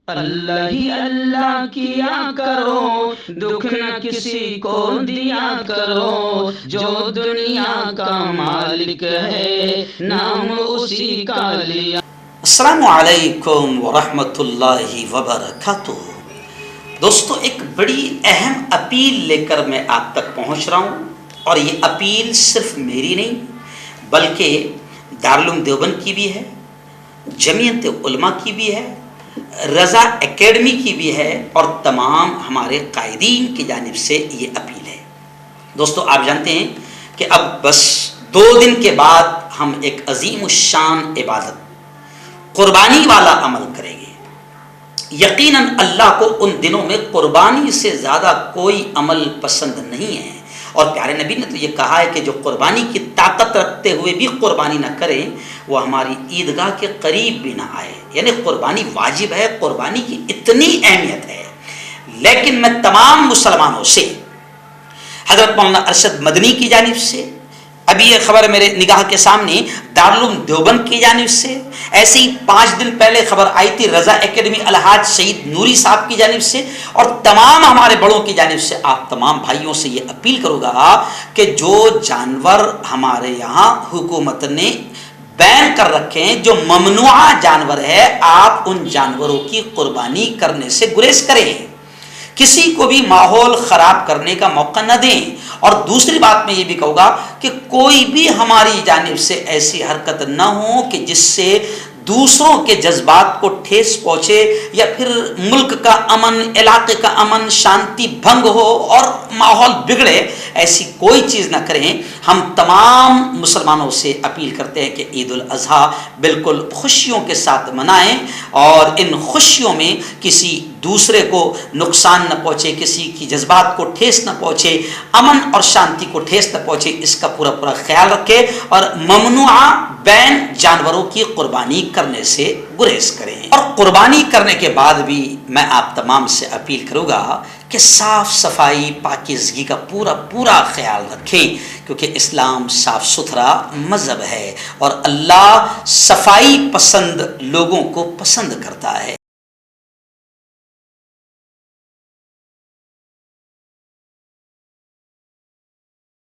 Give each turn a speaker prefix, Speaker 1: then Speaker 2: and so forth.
Speaker 1: اللہ ہی اللہ کیا کرو، دکھ نہ کسی کو دیا کرو، جو دنیا کا مالک ہے نام اسی کا لیا۔
Speaker 2: السلام علیکم ورحمۃ اللہ وبرکاتہ۔ دوستو، ایک بڑی اہم اپیل لے کر میں آپ تک پہنچ رہا ہوں، اور یہ اپیل صرف میری نہیں بلکہ دارالعلوم دیوبند کی بھی ہے، جمعیت علماء کی بھی ہے، رضا اکیڈمی کی بھی ہے، اور تمام ہمارے قائدین کی جانب سے یہ اپیل ہے۔ دوستو، آپ جانتے ہیں کہ اب بس 2 دن کے بعد ہم ایک عظیم الشان عبادت، قربانی والا عمل کریں گے۔ یقیناً اللہ کو ان دنوں میں قربانی سے زیادہ کوئی عمل پسند نہیں ہے، اور پیارے نبی نے تو یہ کہا ہے کہ جو قربانی کی طاقت رکھتے ہوئے بھی قربانی نہ کرے وہ ہماری عیدگاہ کے قریب بھی نہ آئے۔ یعنی قربانی واجب ہے، قربانی کی اتنی اہمیت ہے۔ لیکن میں تمام مسلمانوں سے، حضرت مولانا ارشد مدنی کی جانب سے، ابھی یہ خبر میرے نگاہ کے سامنے دارالعلوم دیوبند کی جانب سے، ایسے ہی 5 دن پہلے خبر آئی تھی رضا اکیڈمی الحاج شہید نوری صاحب کی جانب سے، اور تمام ہمارے بڑوں کی جانب سے آپ تمام بھائیوں سے یہ اپیل کروں گا کہ جو جانور ہمارے یہاں حکومت نے بین کر رکھے ہیں، جو ممنوع جانور ہے، آپ ان جانوروں کی قربانی کرنے سے گریز کریں، کسی کو بھی ماحول خراب کرنے کا موقع نہ دیں۔ اور دوسری بات میں یہ بھی کہوں گا کہ کوئی بھی ہماری جانب سے ایسی حرکت نہ ہو کہ جس سے دوسروں کے جذبات کو ٹھیس پہنچے، یا پھر ملک کا امن، علاقے کا امن، شانتی بھنگ ہو اور ماحول بگڑے، ایسی کوئی چیز نہ کریں۔ ہم تمام مسلمانوں سے اپیل کرتے ہیں کہ عید الاضحیٰ بالکل خوشیوں کے ساتھ منائیں، اور ان خوشیوں میں کسی دوسرے کو نقصان نہ پہنچے، کسی کی جذبات کو ٹھیس نہ پہنچے، امن اور شانتی کو ٹھیس نہ پہنچے، اس کا پورا پورا خیال رکھے، اور ممنوع بین جانوروں کی قربانی کرنے سے گریز کریں۔ اور قربانی کرنے کے بعد بھی میں آپ تمام سے اپیل کروں گا کہ صاف صفائی، پاکیزگی کا پورا پورا خیال رکھیں، کیونکہ اسلام صاف ستھرا مذہب ہے، اور اللہ صفائی پسند لوگوں کو پسند کرتا ہے۔